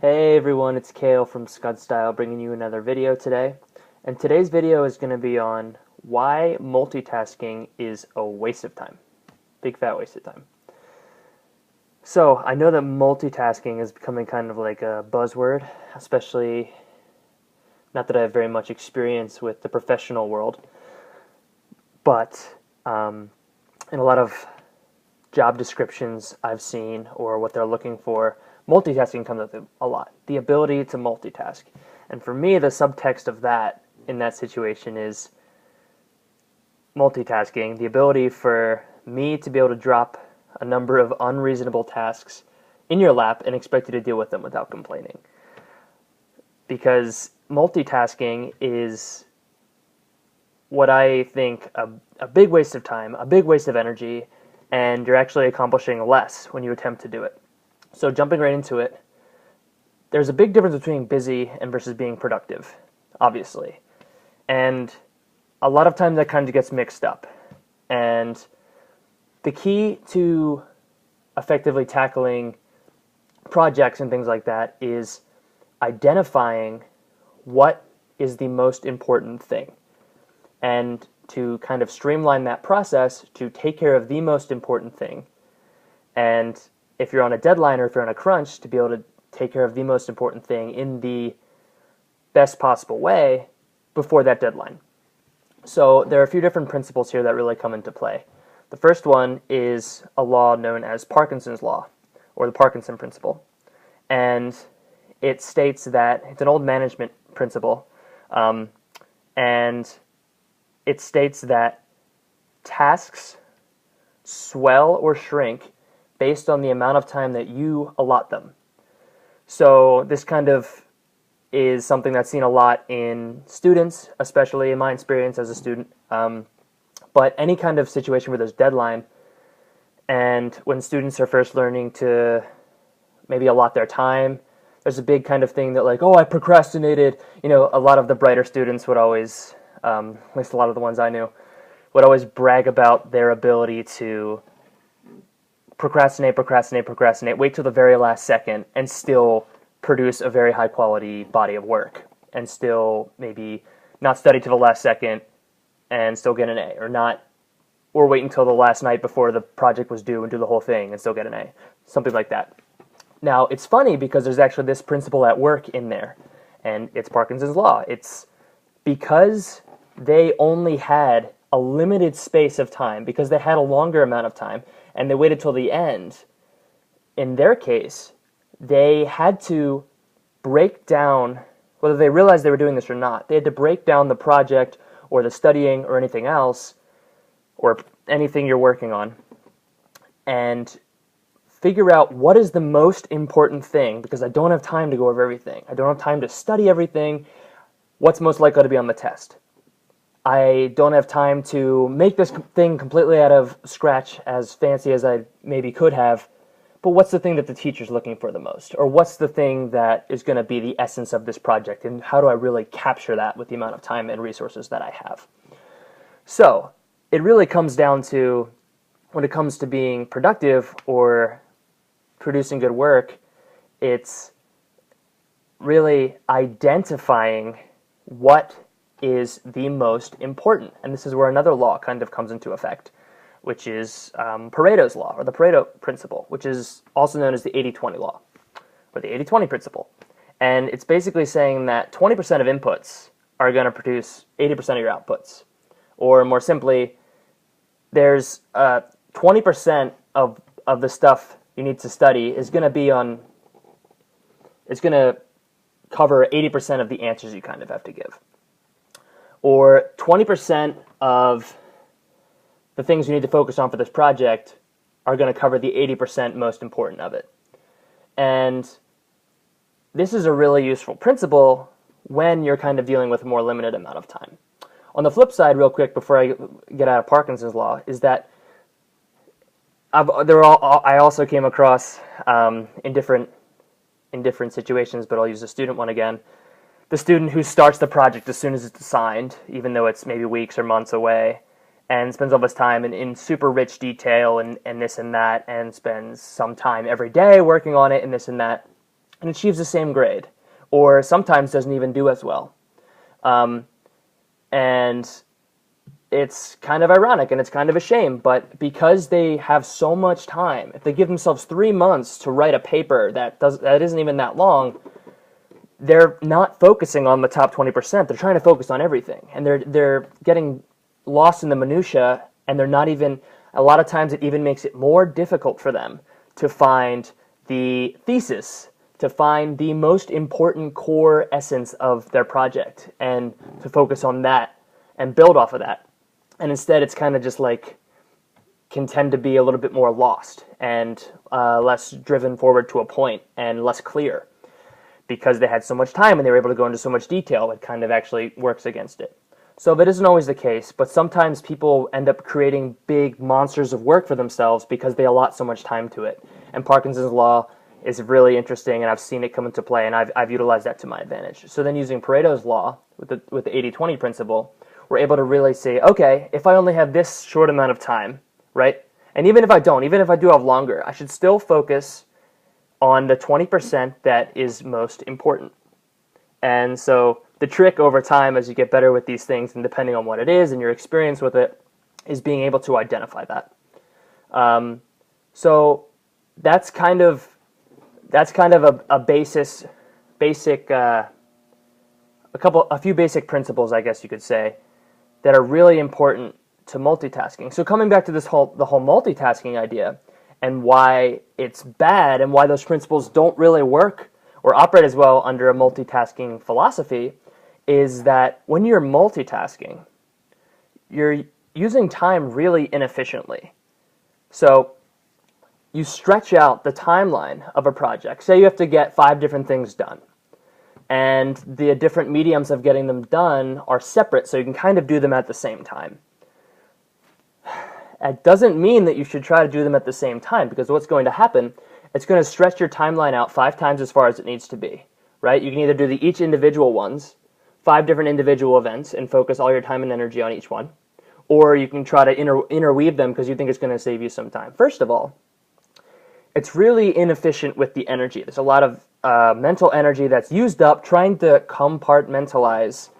Hey everyone, it's Kale from Scud Style bringing you another video today. And today's video is going to be on why multitasking is a waste of time. Big fat waste of time. So, I know that multitasking is becoming kind of like a buzzword, especially not that I have very much experience with the professional world, but in a lot of job descriptions I've seen or what they're looking for, multitasking comes up a lot. The ability to multitask. And for me, the subtext of that in that situation is multitasking, the ability for me to be able to drop a number of unreasonable tasks in your lap and expect you to deal with them without complaining. Because multitasking is what I think a big waste of time, a big waste of energy, and you're actually accomplishing less when you attempt to do it. So jumping right into it, there's a big difference between busy and versus being productive, obviously. And a lot of times that kind of gets mixed up. And the key to effectively tackling projects and things like that is identifying what is the most important thing. And to kind of streamline that process to take care of the most important thing. And if you're on a deadline or if you're on a crunch, to be able to take care of the most important thing in the best possible way before that deadline. So there are a few different principles here that really come into play. The first one is a law known as Parkinson's law, or the Parkinson Principle. And it states that it's an old management principle, and it states that tasks swell or shrink based on the amount of time that you allot them. So this kind of is something that's seen a lot in students, especially in my experience as a student. But any kind of situation where there's deadline, and when students are first learning to maybe allot their time, there's a big kind of thing that like, oh, I procrastinated. You know, a lot of the brighter students would always, at least a lot of the ones I knew, would always brag about their ability to procrastinate, wait till the very last second, and still produce a very high-quality body of work, and still maybe not study to the last second and still get an A, or wait until the last night before the project was due and do the whole thing and still get an A, something like that. Now, it's funny because there's actually this principle at work in there, and it's Parkinson's law. It's because they only had a limited space of time, because they had a longer amount of time, and they waited till the end. In their case, they had to break down, whether they realized they were doing this or not, they had to break down the project or the studying or anything else, or anything you're working on, and figure out what is the most important thing, because I don't have time to go over everything. I don't have time to study everything. What's most likely to be on the test? I don't have time to make this thing completely out of scratch, as fancy as I maybe could have, but what's the thing that the teacher's looking for the most? Or what's the thing that is going to be the essence of this project, and how do I really capture that with the amount of time and resources that I have? So, it really comes down to, when it comes to being productive or producing good work, it's really identifying what is the most important. And this is where another law kind of comes into effect, which is Pareto's law, or the Pareto Principle, which is also known as the 80-20 law, or the 80-20 principle. And it's basically saying that 20% of inputs are going to produce 80% of your outputs. Or more simply, there's 20% of the stuff you need to study is going to be on, it's going to cover 80% of the answers you kind of have to give. Or 20% of the things you need to focus on for this project are going to cover the 80% most important of it. And this is a really useful principle when you're kind of dealing with a more limited amount of time. On the flip side, real quick, before I get out of Parkinson's law, is that I also came across in different situations, but I'll use the student one again. The student who starts the project as soon as it's assigned, even though it's maybe weeks or months away, and spends all this time in super rich detail and this and that, and spends some time every day working on it and this and that. and achieves the same grade, or sometimes doesn't even do as well. And it's kind of ironic and it's kind of a shame, but because they have so much time, if they give themselves 3 months to write a paper that isn't even that long, they're not focusing on the top 20%. They're trying to focus on everything, and they're getting lost in the minutia, and they're not even, a lot of times it even makes it more difficult for them to find the thesis, to find the most important core essence of their project, and to focus on that and build off of that. And instead, it's kind of just like can tend to be a little bit more lost and less driven forward to a point and less clear, because they had so much time and they were able to go into so much detail. It kind of actually works against it. So that isn't always the case, but sometimes people end up creating big monsters of work for themselves because they allot so much time to it. And Parkinson's law is really interesting, and I've seen it come into play, and I've utilized that to my advantage. So then using Pareto's law with the 80-20 principle, we're able to really say, okay, if I only have this short amount of time, right? And even if I do have longer, I should still focus on the 20% that is most important. And so the trick over time, as you get better with these things, and depending on what it is and your experience with it, is being able to identify that. So that's kind of a few basic principles, I guess you could say, that are really important to multitasking. So coming back to the whole multitasking idea and why it's bad and why those principles don't really work or operate as well under a multitasking philosophy, is that when you're multitasking, you're using time really inefficiently. So you stretch out the timeline of a project. Say you have to get 5 different things done, and the different mediums of getting them done are separate, so you can kind of do them at the same time. It doesn't mean that you should try to do them at the same time, because what's going to happen, it's going to stretch your timeline out 5 times as far as it needs to be, right? You can either do each individual ones, 5 different individual events, and focus all your time and energy on each one, or you can try to interweave them because you think it's going to save you some time. First of all, it's really inefficient with the energy. There's a lot of mental energy that's used up trying to compartmentalize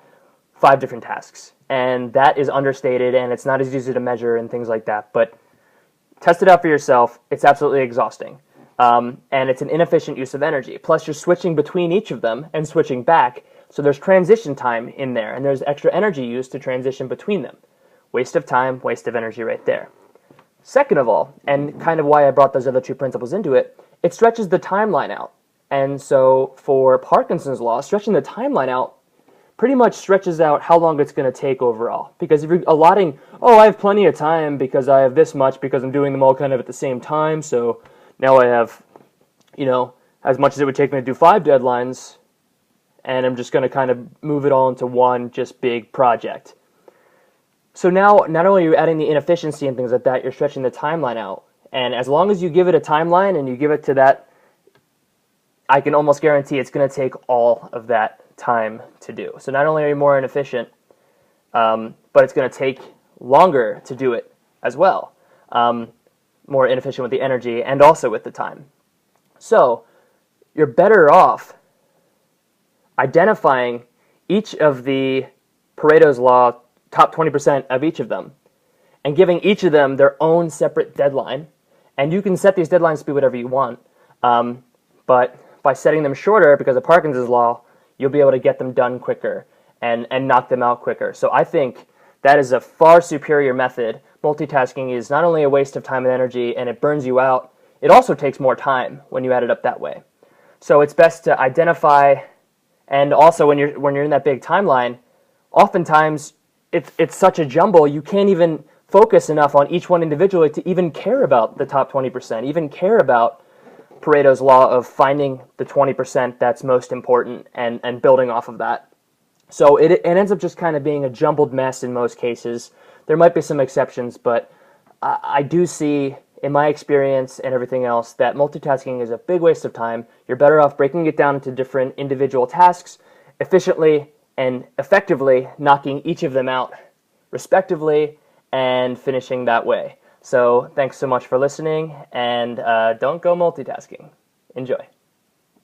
5 different tasks. And that is understated, and it's not as easy to measure and things like that. But test it out for yourself. It's absolutely exhausting. And it's an inefficient use of energy. Plus, you're switching between each of them and switching back. So there's transition time in there, and there's extra energy used to transition between them. Waste of time, waste of energy right there. Second of all, and kind of why I brought those other 2 principles into it, it stretches the timeline out. And so for Parkinson's law, stretching the timeline out pretty much stretches out how long it's going to take overall. Because if you're allotting, I have plenty of time because I have this much because I'm doing them all kind of at the same time, so now I have, as much as it would take me to do 5 deadlines, and I'm just going to kind of move it all into one just big project. So now, not only are you adding the inefficiency and things like that, you're stretching the timeline out. And as long as you give it a timeline and you give it to that, I can almost guarantee it's going to take all of that time to do. So not only are you more inefficient, but it's going to take longer to do it as well. More inefficient with the energy and also with the time. So you're better off identifying each of the Pareto's law, top 20% of each of them, and giving each of them their own separate deadline. And you can set these deadlines to be whatever you want, but by setting them shorter, because of Parkinson's law, you'll be able to get them done quicker and knock them out quicker. So I think that is a far superior method. Multitasking is not only a waste of time and energy, and it burns you out, it also takes more time when you add it up that way. So it's best to identify, and also when you're in that big timeline, oftentimes it's such a jumble, you can't even focus enough on each one individually to even care about the top 20%, even care about Pareto's law of finding the 20% that's most important and building off of that. So it ends up just kind of being a jumbled mess in most cases. There might be some exceptions, but I do see, in my experience and everything else, that multitasking is a big waste of time. You're better off breaking it down into different individual tasks efficiently and effectively, knocking each of them out respectively and finishing that way. So thanks so much for listening, and don't go multitasking. Enjoy.